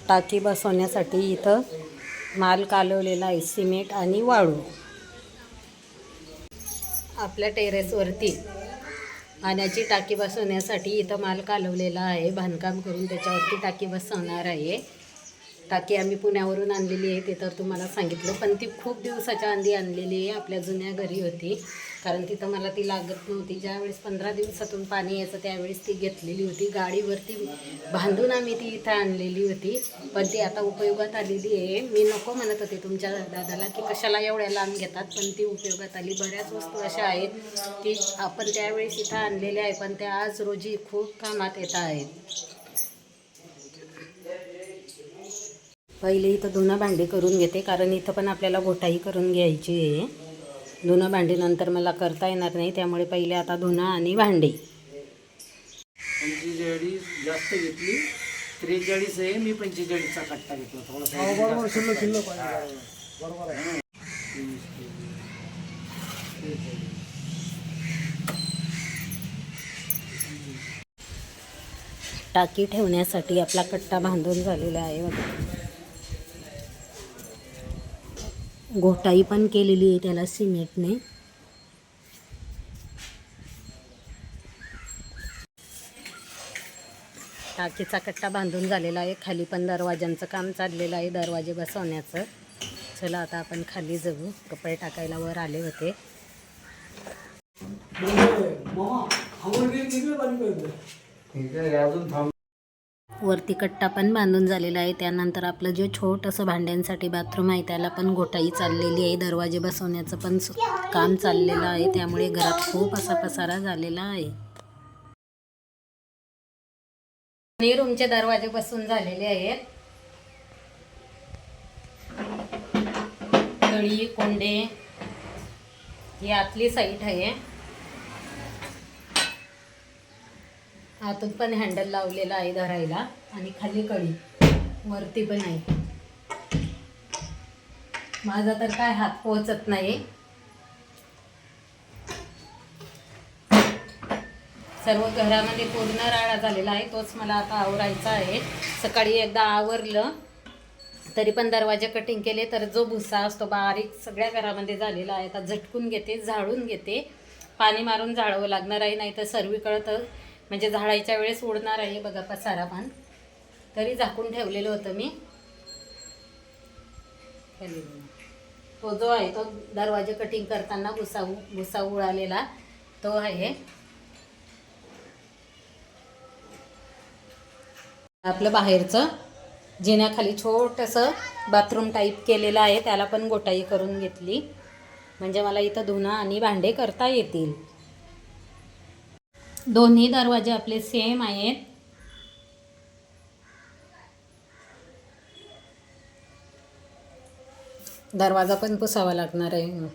टाकी बसवण्यासाठी इथं माल कालवलेला आहे, सिमेंट आणि वाळू. आपल्या टेरेसवरती पाण्याची टाकी बसवण्यासाठी इथं माल कालवलेला आहे. बांधकाम करून त्याच्यावरती टाकी बसवणार आहे. टाकी आम्ही पुण्यावरून आणलेली आहे, ते तर तुम्हाला सांगितलं, पण ती खूप दिवसाच्या आधी आणलेली आहे. आपल्या जुन्या घरी होती, कारण तिथं मला ती लागत नव्हती. ज्यावेळेस 15 दिवसातून पाणी यायचं त्यावेळेस ती घेतलेली होती. गाडीवरती बांधून आम्ही ती इथं आणलेली होती, पण ती आता उपयोगात आलेली आहे. मी नको म्हणत होते तुमच्या दादाला की कशाला एवढ्या लांब घेतात, पण ती उपयोगात आली. बऱ्याच वस्तू अशा आहेत की आपण त्यावेळेस इथं आणलेल्या आहे, पण त्या आज रोजी खूप कामात येत आहेत. पहिले इथं धुणं भांडी करून घेते, कारण इथं पण आपल्याला घोटाई करून घ्यायची आहे. धुणं भांडी नंतर मला करता येणार नाही, त्यामुळे पहिले आता धुणं आणि भांडी. 45 जास्त घेतली, 43 आहे. मी 45चा कट्टा घेतला थोडासा. बरोबर आहे. टाकी ठेवण्यासाठी आपला कट्टा बांधून झालेला आहे बघा. घोटाई पण केलेली आहे त्याला सिमेंटने. टाकीचा कट्टा बांधून झालेला आहे. खाली पण दरवाजांचं काम चाललेलं आहे, दरवाजे बसवण्याचं. चला आता आपण खाली जाऊ. कपडे टाकायला वर आले होते. वरती कट्टा पण बांधून झालेला आहे. त्यानंतर आपलं जे छोटंसं भांड्यांसाठी बाथरूम आहे त्याला पण घोटाई चाललेली आहे. दरवाजे बसवण्याचं पण काम चाललेलं आहे, त्यामुळे घरात खूप असा पसारा झालेला आहे. रूमचे दरवाजे बसून झालेले आहेत. कळी कोंडे ही आतली साईड आहे. आतून पण हँडल लावलेला आहे धरायला, आणि खाली कळी वरती पण आहे. माझा तर काय हात पोहोचत नाही. सर्व घरामध्ये पूर्ण राडा झालेला आहे, तोच मला आता आवरायचा आहे. सकाळी एकदा आवरलं तरी पण दरवाजे कटिंग केले तर जो भुसा असतो बारीक सगळ्या घरामध्ये झालेला आहे. आता झटकून घेते, झाडून घेते. पाणी मारून झाडावं लागणार आहे, नाही तर सर्वीकडं तर म्हणजे झाडायच्या वेळेस उडणार आहे. बघा पसारा पण तरी झाकून ठेवलेलं होतं मी. तो जो आहे तो दरवाजे कटिंग करताना भुसा उडालेला तो आहे. आपलं बाहेरचं जिन्याखाली छोटंसं बाथरूम टाईप केलेलं आहे, त्याला पण गोटाई करून घेतली, म्हणजे मला इथं धुणं आणि भांडे करता येतील. दोन्ही दरवाजे आपले सेम आहेत. दरवाजा पण पुसावा लागणार आहे.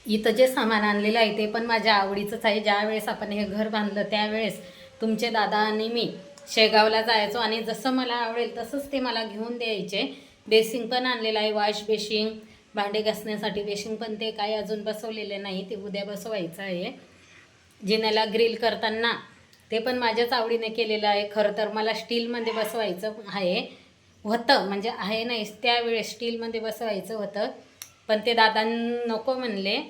इथं जे सामान आणलेलं आहे ते पण माझ्या आवडीचंच आहे. ज्यावेळेस आपण हे घर बांधलं त्यावेळेस तुमचे दादा आणि मी शेगावला जायचो, आणि जसं मला आवडेल तसंच ते मला घेऊन द्यायचे. बेसिंग पण आणलेलं आहे, वॉश बेसिंग, भांडे घासण्यासाठी बेसिंग, पण ते काही अजून बसवलेले नाही, ते उद्या बसवायचं आहे. जिन्याला ग्रिल करताना ते पण माझ्याच आवडीने केलेलं आहे. खरं तर मला स्टीलमध्ये बसवायचं होतं, म्हणजे आहे नाही त्यावेळेस स्टीलमध्ये बसवायचं होतं, पण ते दादा नको म्हणले.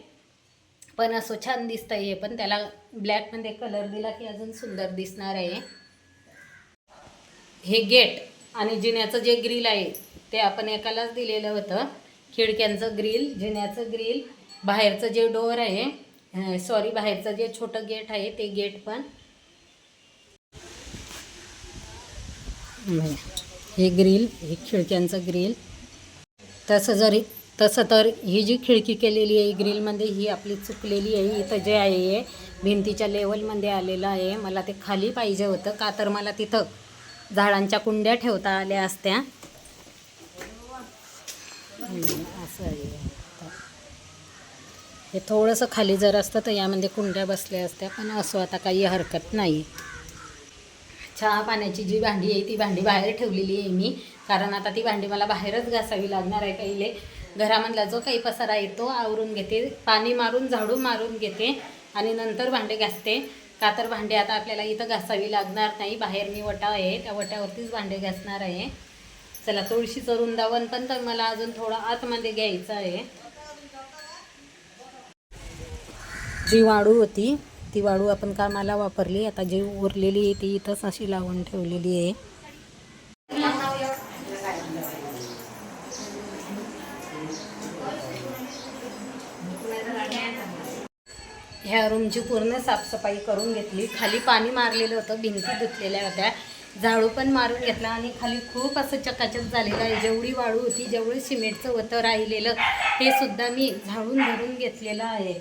पण असं छान दिसतं हे, पण त्याला ब्लॅकमध्ये कलर दिला की अजून सुंदर दिसणार आहे. हे गेट आणि जिन्याचं जे ग्रिल आहे ते आपण एकालाच दिलेलं होतं. खिडक्यांचं ग्रिल, जिन्याचं ग्रिल, बाहेरचं जे डोअर आहे, बाहेरचं जे छोटं गेट आहे ते गेट पण. हे ग्रिल, हे खिडक्यांचं ग्रिल. तसं तर ही जी खिडकी केलेली आहे ग्रिलमध्ये ही आपली चुकलेली आहे. इथं जे आहे भिंतीच्या लेवलमध्ये आलेलं आहे. मला ते खाली पाहिजे होतं, का तर मला तिथं झाडांच्या कुंड्या ठेवता आल्या असत्या. असं आहे. हे थोडंसं खाली जर असतं तर यामध्ये कुंड्या बसल्या असत्या, पण असं आता काही हरकत नाही. चहा पाण्याची जी भांडी आहे ती भांडी बाहेर ठेवलेली आहे मी, कारण आता ती भांडी मला बाहेरच घासावी लागणार आहे. पहिले घरामधला जो काही पसारा आहे तो आवरून घेते, पाणी मारून झाडू मारून घेते आणि नंतर भांडे घासते. का तर भांडे आता आपल्याला इथं घासावी लागणार नाही, बाहेर मी वटा आहे त्या वट्यावरतीच भांडे घासणार आहे. चला, तुळशीचं वृंदावन पण तर मला अजून थोडं आतमध्ये घ्यायचं आहे. जी वाळू होती ती वाळू आपण कामाला वापरली, आता जी उरलेली आहे ती इथंच अशी लावून ठेवलेली आहे. ह्या रूमची पूर्ण साफसफाई करून घेतली. खाली पाणी मारलेलं होतं, भिंती धुतलेल्या होत्या, झाडू पण मारून घेतला आणि खाली खूप असं चकाचक झालेलं आहे. जेवढी वाळू होती, जेवढी सिमेंटचं होतं राहिलेलं ते सुद्धा मी झाडून भरून घेतलेलं आहे.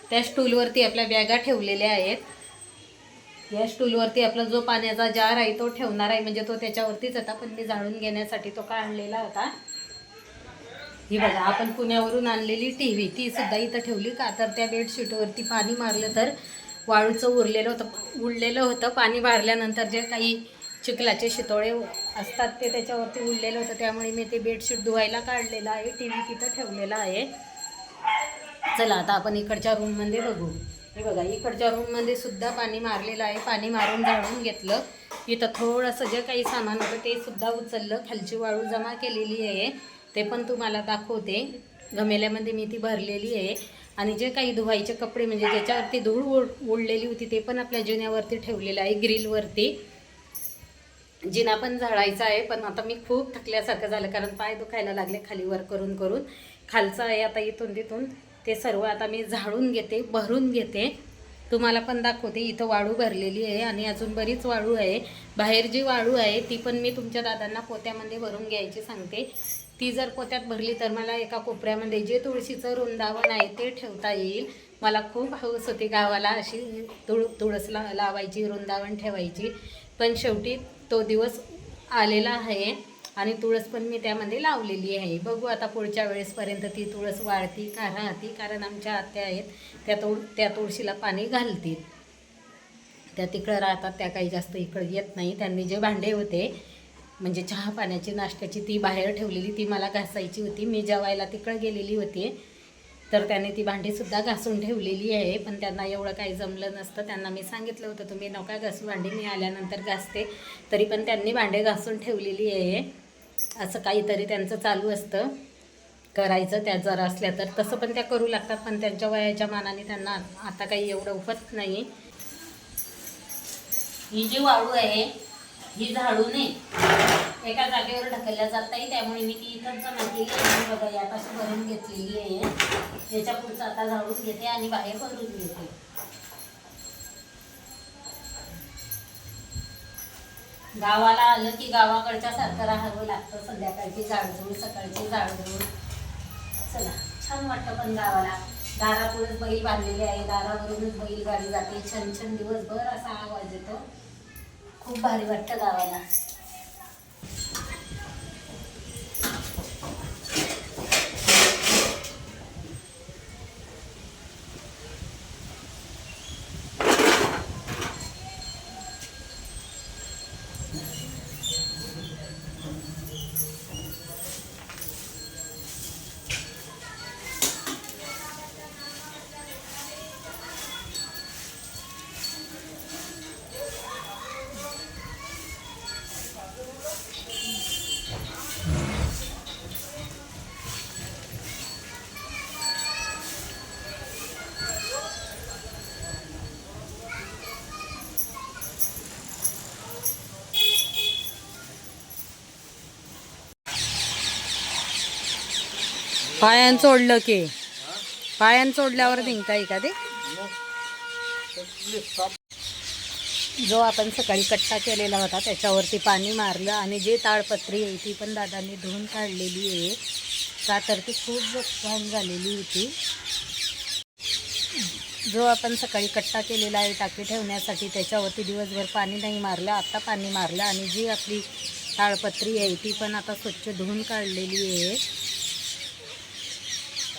त्या स्टूलवरती आपल्या बॅगा ठेवलेल्या आहेत. या स्टूलवरती आपला जो पाण्याचा जार आहे तो ठेवणार आहे, म्हणजे तो त्याच्यावरतीच होता, पण मी झाडून घेण्यासाठी तो काढलेला होता. ही बघा, आपण पुण्यावरून आणलेली टीव्ही ती सुद्धा इथं ठेवली. का तर त्या बेडशीटवरती पाणी मारलं तर वाळूचं उरलेलं होतं. पाणी मारल्यानंतर जे काही चिखलाचे शितोळे असतात ते त्याच्यावरती उरलेलं होतं, त्यामुळे मी ते बेडशीट धुवायला काढलेलं आहे. टीव्ही तिथं ठेवलेला आहे. चला, आता आपण इकडच्या रूममध्ये बघू. हे बघा, इकडच्या रूममध्ये सुद्धा पाणी मारलेलं आहे. पाणी मारून झाडून घेतलं. इथं थोडंसं जे काही सामान होतं ते सुद्धा उचललं. खालची वाळू जमा केलेली आहे, ते पण तुम्हाला दाखवते. गमेल्यामध्ये मी ती भरलेली आहे. आणि जे काही धुवायचे कपडे, म्हणजे ज्याच्यावरती धूळ उडलेली होती, ते पण आपल्या जिन्यावरती ठेवलेलं आहे, ग्रिलवरती. जिना पण झाडायचा आहे, पण आता मी खूप थकल्यासारखं झालं, कारण पाय दुखायला लागले खाली वर करून करून. खालचं आहे आता इथून तिथून ते सर्व आता मी झाडून घेते, भरून घेते, तुम्हाला पण दाखवते. इथं वाळू भरलेली आहे आणि अजून बरीच वाळू आहे. बाहेर जी वाळू आहे ती पण मी तुमच्या दादांना पोत्यामध्ये भरून घ्यायची सांगते. ती जर पोत्यात भरली तर मला एका कोपऱ्यामध्ये जे तुळशीचं वृंदावन आहे ते ठेवता येईल. मला खूप हौस होती गावाला अशी तुळस लावायची, वृंदावन ठेवायची, पण शेवटी तो दिवस आलेला आहे आणि तुळस पण मी त्यामध्ये लावलेली आहे. बघू आता पुढच्या वेळेसपर्यंत ती तुळस वाढती का राहती, कारण आमच्या आत्या आहेत त्या तुळशीला पाणी घालतील. त्या तिकडं राहतात, त्या काही जास्त इकडं येत नाही. त्यांनी जे भांडे होते, म्हणजे चहा पाण्याची, नाश्त्याची, ती बाहेर ठेवलेली, ती मला घासायची होती. मी जेवायला तिकडं गेलेली होती, तर त्याने ती भांडीसुद्धा घासून ठेवलेली आहे. पण त्यांना एवढं काही जमलं नसतं. त्यांना मी सांगितलं होतं तुम्ही नका घासू भांडी, मी आल्यानंतर घासते, तरी पण त्यांनी भांडे घासून ठेवलेली आहे. असं काहीतरी त्यांचं चालू असतं करायचं, त्या जर असल्या तर तसं पण त्या करू लागतात, पण त्यांच्या वयाच्या मानाने त्यांना आता काही एवढं उफत नाही. ही जी वाळू आहे ही झाडूने एका जागेवर ढकलल्या जात नाही, त्यामुळे मी ती इथंच जमा केली आणि बघा यापासून भरून घेतलेली आहे. याच्या पुढचं आता झाडून घेते आणि बाहेर भरून घेते. गावाला आलं की गावाकडच्या सारखं राहावं लागतं. संध्याकाळची झाडझूड, सकाळची झाडझूड. चला, छान वाटतं पण गावाला. दारापुढेच बैल बांधलेले आहे, दारावरूनच बैल गाडी जाते, छान छान दिवसभर असा आवाज येतो. खूप भारी वाटतं गावाला. पायान चोडलं की पायान चोडल्यावर निघताय का ते. जो आपण सकाळी कट्टा केलेला होता त्याच्यावरती पाणी मारलं आणि जे ताडपत्री आहे ती पण दादांनी धुवून काढलेली आहे. का तर ती खूप घाण झालेली होती. जो आपण सकाळी कट्टा केलेला आहे टाकी ठेवण्यासाठी त्याच्यावरती दिवसभर पाणी नाही मारलं, आत्ता पाणी मारलं आणि जी आपली ताडपत्री आहे ती पण आता स्वच्छ धुवून काढलेली आहे.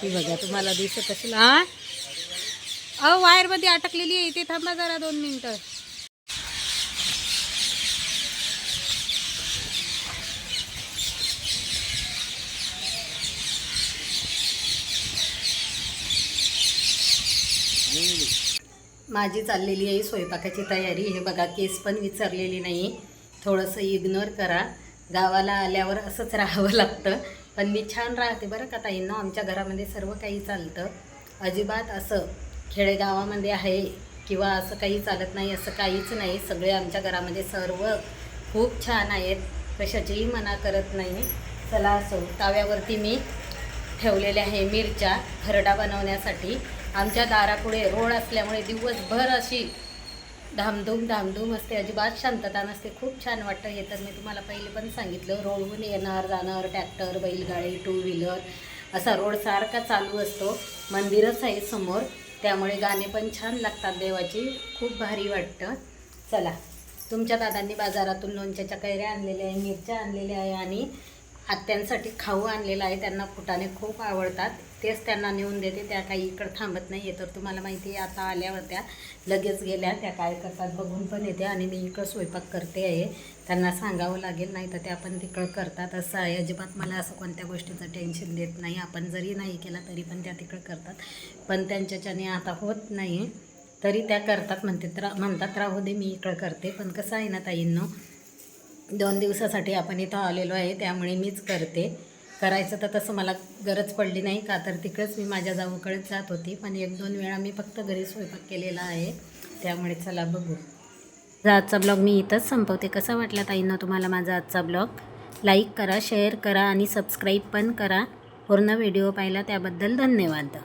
ती बघा तुम्हाला दिसत असेल. वायरमध्ये अटकलेली आहे इथे. थांबा जरा 2 मिनिटं. माझी चाललेली आहे स्वयंपाकाची तयारी. हे बघा, केस पण विचारलेली नाही, थोडंसं इग्नोर करा. गावाला आल्यावर असंच राहावं लागतं, पण मी छान राहते बरं का ताईंनो. आमच्या घरामध्ये सर्व काही चालतं, अजिबात असं खेडेगावामध्ये आहे किंवा असं काही चालत नाही असं काहीच नाही. सगळे आमच्या घरामध्ये सर्व खूप छान आहेत, कशाचीही मना करत नाही. चला, असो ताव्यावरती मी ठेवलेल्या आहे मिरच्या खरडा बनवण्यासाठी. आमच्या दारापुढे रोड असल्यामुळे दिवसभर अशी धामधूम असते, अजिबात शांतता नसते. खूप छान वाटतं. हे तर मी तुम्हाला पहिले पण सांगितलं, रोडहून येणार जाणार ट्रॅक्टर, बैलगाडी, 2 व्हीलर असा रोड सारखा चालू असतो. मंदिरच आहे समोर, त्यामुळे गाणे पण छान लागतात देवाची, खूप भारी वाटतं. चला, तुमच्या दादांनी बाजारातून लोणच्याच्या कैऱ्या आणलेल्या आहे, मिरच्या आणलेल्या आहे आणि आत्यांसाठी खाऊ आणलेला आहे. त्यांना फुटाणे खूप आवडतात, तेच त्यांना नेऊन देते. त्या काही इकडं थांबत नाही आहे. तर तुम्हाला माहिती आहे, आता आल्या होत्या, लगेच गेल्या. त्या काय करतात बघून पण येते आणि मी इकडं स्वयंपाक करते आहे. त्यांना सांगावं लागेल, नाही तर त्या पण तिकडं करतात. असं आहे, अजिबात मला असं कोणत्या गोष्टीचं टेन्शन देत नाही. आपण जरी नाही केला तरी पण त्या तिकडं करतात, पण त्यांच्याच्याने आता होत नाही तरी त्या करतात. म्हणतात राहू दे, मी इकडं करते. पण कसं आहे ना ताईंनो, 2 दिवसासाठी आपण इथं आलेलो आहे, त्यामुळे मीच करते. करायचं तर तसं मला गरज पडली नाही, का तर तिकडंच मी माझ्या जाऊकडेच जात होती. पण 1-2 वेळा मी फक्त घरी स्वयंपाक केलेला आहे, त्यामुळे चला बघू. आजचा ब्लॉग मी इथंच संपवते. कसा वाटला ताईंनो तुम्हाला माझा आजचा ब्लॉग? लाईक करा, शेअर करा आणि सबस्क्राईब पण करा. पूर्ण व्हिडिओ पाहिला त्याबद्दल धन्यवाद.